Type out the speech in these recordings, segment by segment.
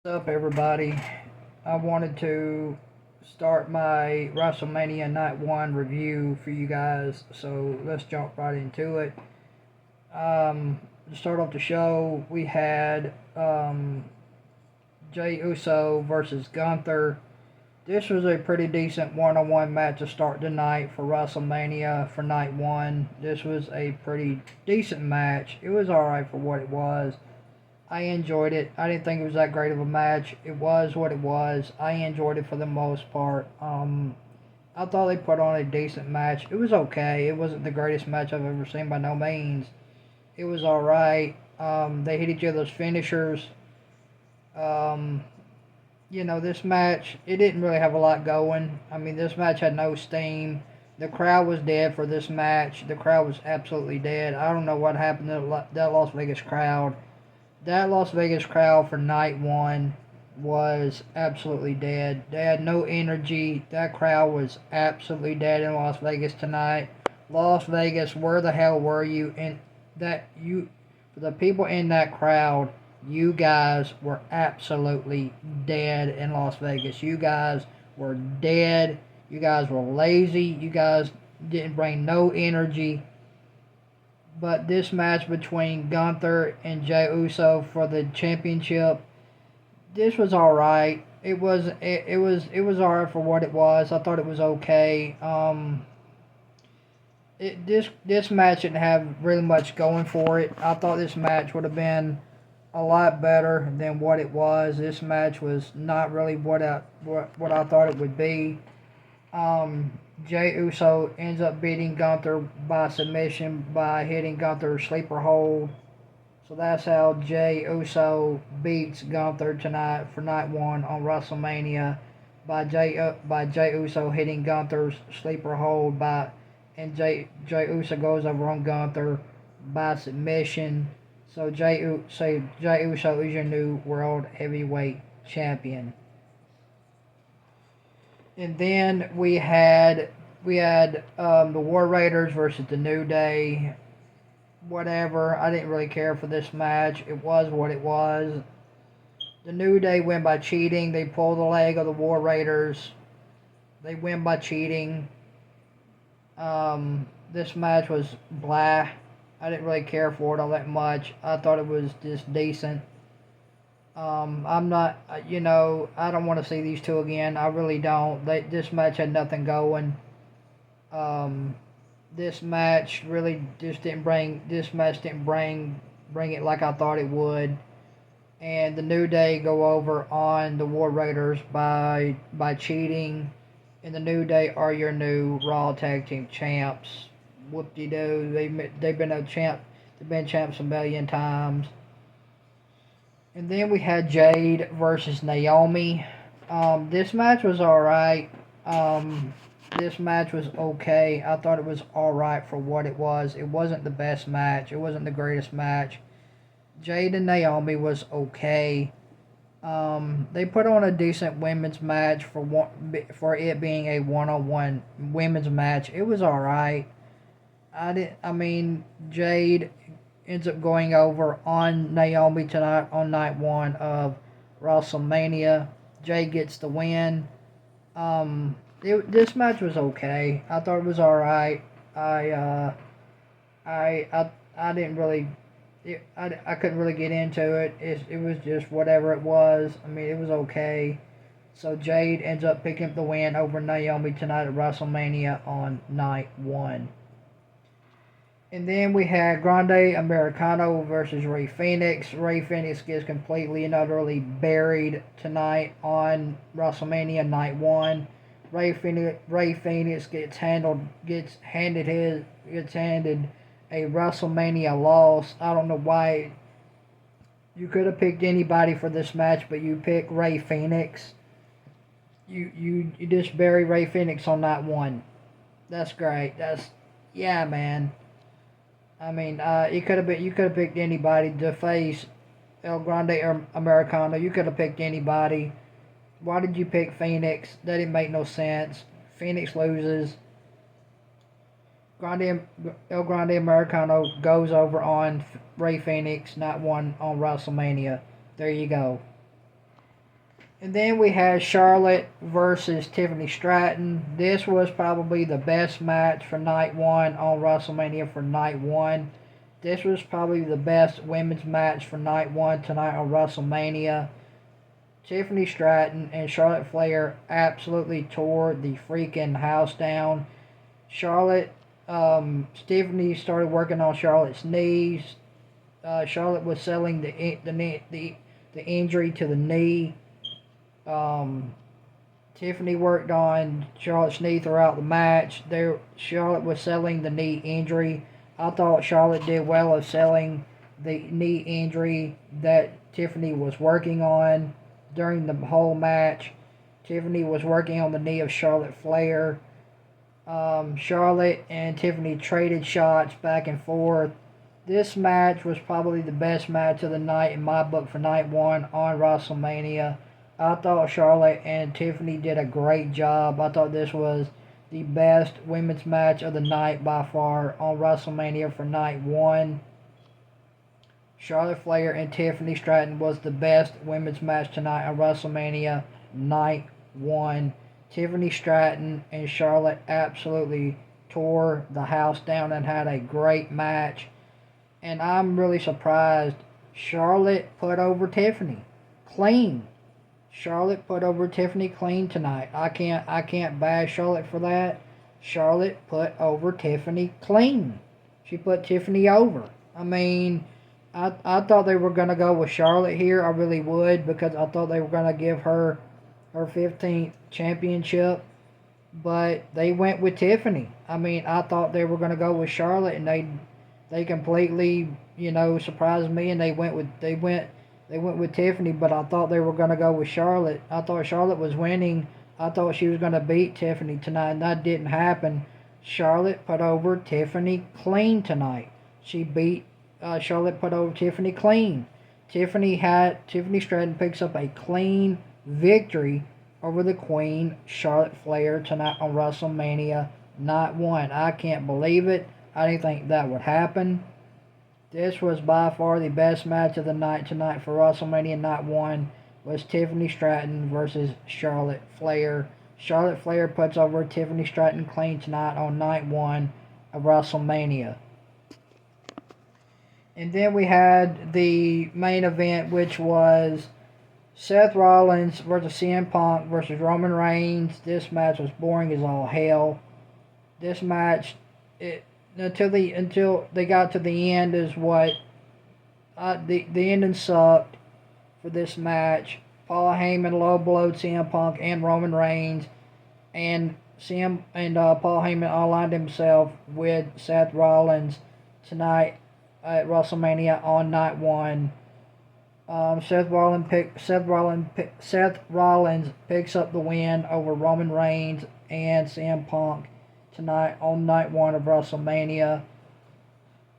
What's up, everybody? I wanted to start my WrestleMania Night 1 review for you guys, so let's jump right into it. To start off the show, we had Jey Uso versus Gunther. This was a pretty decent one-on-one match to start the night for WrestleMania for Night 1. This was a pretty decent match. It was alright for what it was. I enjoyed it. I didn't think it was that great of a match. It was what it was. I enjoyed it for the most part. I thought they put on a decent match. It was okay. It wasn't the greatest match I've ever seen by no means. It was alright. They hit each other's finishers. Um, this match, it didn't really have a lot going. I mean, this match had no steam. The crowd was dead for this match. The crowd was absolutely dead. I don't know what happened to that Las Vegas crowd. That Las Vegas crowd for Night 1 was absolutely dead. They had no energy. That crowd was absolutely dead in Las Vegas tonight. Las Vegas, where the hell were you? And for the people in that crowd, you guys were absolutely dead in Las Vegas. You guys were dead. You guys were lazy. You guys didn't bring no energy. But this match between Gunther and Jey Uso for the championship, this was all right. It was all right for what it was. I thought it was okay. This match didn't have really much going for it. I thought this match would have been a lot better than what it was. This match was not really what I thought it would be. Jey Uso ends up beating Gunther by submission by hitting Gunther's sleeper hold. So that's how Jey Uso beats Gunther tonight for Night 1 on WrestleMania by Jey Uso hitting Gunther's sleeper hold and Jey Uso goes over on Gunther by submission. So Jey Uso is your new World Heavyweight Champion. And then we had the War Raiders versus the New Day. Whatever. I didn't really care for this match. It was what it was. The New Day win by cheating. They pull the leg of the War Raiders. They win by cheating. This match was blah. I didn't really care for it all that much. I thought it was just decent. I'm not, I don't want to see these two again. I really don't. This match had nothing going. This match really just didn't bring it like I thought it would. And the New Day go over on the War Raiders by cheating. And the New Day are your new Raw Tag Team champs. Whoop-de-doo. They've been champs a million times. And then we had Jade versus Naomi. This match was alright. This match was okay. I thought it was alright for what it was. It wasn't the best match. It wasn't the greatest match. Jade and Naomi was okay. They put on a decent women's match for it being a one-on-one women's match. It was alright. Jade ends up going over on Naomi tonight on Night 1 of WrestleMania. Jay gets the win. This match was okay. I thought it was alright. I didn't really, I couldn't really get into it. It was just whatever it was. It was okay. So Jade ends up picking up the win over Naomi tonight at WrestleMania on Night 1. And then we had Grande Americano versus Rey Fenix. Rey Fenix gets completely and utterly buried tonight on WrestleMania Night 1. Rey Fenix gets handed a WrestleMania loss. I don't know why you could have picked anybody for this match, but you picked Rey Fenix. You just bury Rey Fenix on Night 1. That's great. Yeah, man. You could have picked anybody to face El Grande Americano. You could have picked anybody. Why did you pick Phoenix? That didn't make no sense. Phoenix loses. El Grande Americano goes over on Rey Fenix, Night 1 on WrestleMania. There you go. And then we had Charlotte versus Tiffany Stratton. This was probably the best match for night one on WrestleMania for night one. This was probably the best women's match for night one tonight on WrestleMania. Tiffany Stratton and Charlotte Flair absolutely tore the freaking house down. Stephanie started working on Charlotte's knees. Charlotte was selling the injury to the knee. Tiffany worked on Charlotte's knee throughout the match. Charlotte was selling the knee injury. I thought Charlotte did well of selling the knee injury that Tiffany was working on during the whole match. Tiffany was working on the knee of Charlotte Flair. Charlotte and Tiffany traded shots back and forth. This match was probably the best match of the night in my book for night one on WrestleMania. I thought Charlotte and Tiffany did a great job. I thought this was the best women's match of the night by far on WrestleMania for night one. Charlotte Flair and Tiffany Stratton was the best women's match tonight on WrestleMania night one. Tiffany Stratton and Charlotte absolutely tore the house down and had a great match. And I'm really surprised Charlotte put over Tiffany clean. Charlotte put over Tiffany clean tonight. I can't bash Charlotte for that. Charlotte put over Tiffany clean. She put Tiffany over. I mean, I thought they were gonna go with Charlotte here. I really would, because I thought they were gonna give her 15th championship, but they went with Tiffany. I mean, I thought they were gonna go with Charlotte, and they completely, surprised me, and they went with Tiffany. But I thought they were gonna go with Charlotte. I thought Charlotte was winning. I thought she was gonna beat Tiffany tonight, and that didn't happen. Charlotte put over Tiffany clean tonight. Charlotte put over Tiffany clean. Tiffany Stratton picks up a clean victory over the Queen, Charlotte Flair, tonight on WrestleMania Night 1. I can't believe it. I didn't think that would happen. This was by far the best match of the night tonight for WrestleMania Night 1 was Tiffany Stratton versus Charlotte Flair. Charlotte Flair puts over Tiffany Stratton clean tonight on Night 1 of WrestleMania. And then we had the main event, which was Seth Rollins versus CM Punk versus Roman Reigns. This match was boring as all hell. This match, until they got to the end, is what the ending sucked for this match. Paul Heyman low blowed CM Punk and Roman Reigns, and Paul Heyman aligned himself with Seth Rollins tonight at WrestleMania on Night 1. Seth Rollins picks up the win over Roman Reigns and CM Punk tonight on Night 1 of WrestleMania.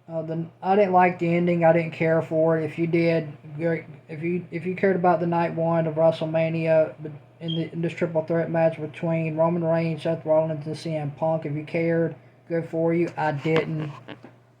I didn't like the ending. I didn't care for it. If you did, if you cared about the Night 1 of WrestleMania in this triple threat match between Roman Reigns, Seth Rollins, and CM Punk, if you cared, good for you. I didn't.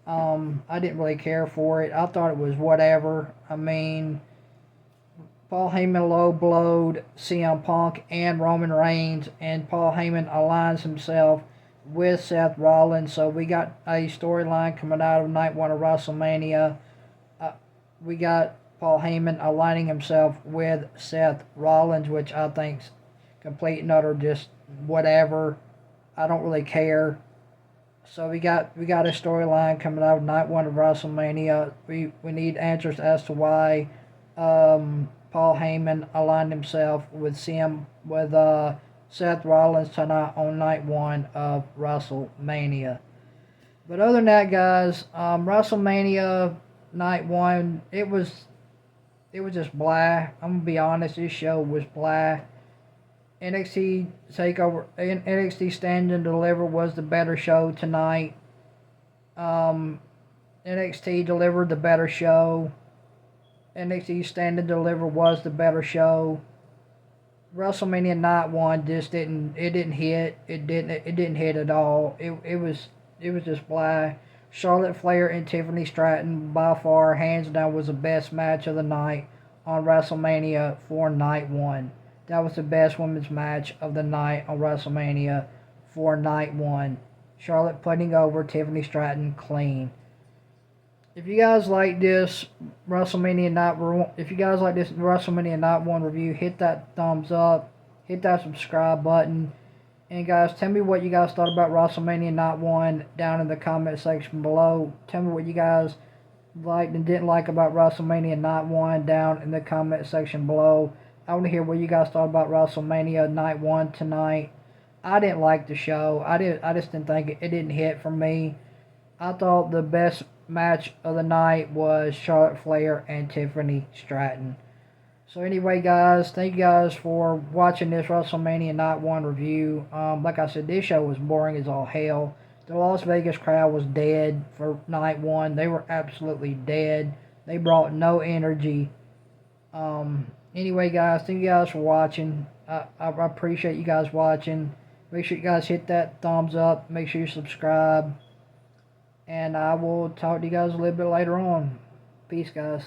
I didn't really care for it. I thought it was whatever. I mean, Paul Heyman low blowed CM Punk and Roman Reigns, and Paul Heyman aligns himself with Seth Rollins. So we got a storyline coming out of Night 1 of WrestleMania. We got Paul Heyman aligning himself with Seth Rollins, which I think's complete and utter just whatever. I don't really care. So we got a storyline coming out of Night 1 of WrestleMania. We need answers as to why Paul Heyman aligned himself with Seth Rollins tonight on Night 1 of WrestleMania. But other than that, guys, WrestleMania Night 1, it was just blah. I'm gonna be honest, this show was blah. NXT Stand and Deliver was the better show tonight. NXT delivered the better show. NXT Stand and Deliver was the better show. WrestleMania Night 1 just didn't hit. It didn't hit at all. It was just blah. Charlotte Flair and Tiffany Stratton by far, hands down, was the best match of the night on WrestleMania for Night 1. that was the best women's match of the night on WrestleMania for night one. Charlotte putting over Tiffany Stratton clean. If you guys like this WrestleMania Night One review, hit that thumbs up, hit that subscribe button, and guys, tell me what you guys thought about WrestleMania Night One down in the comment section below. Tell me what you guys liked and didn't like about WrestleMania Night One down in the comment section below. I want to hear what you guys thought about WrestleMania Night One tonight. I didn't like the show. I just didn't think it didn't hit for me. I thought the best match of the night was Charlotte Flair and Tiffany Stratton. So anyway, guys, thank you guys for watching this WrestleMania Night 1 review. Like I said, this show was boring as all hell. The Las Vegas crowd was dead for Night 1. They were absolutely dead. They brought no energy. Anyway, guys, thank you guys for watching. I appreciate you guys watching. Make sure you guys hit that thumbs up. Make sure you subscribe. And I will talk to you guys a little bit later on. Peace, guys.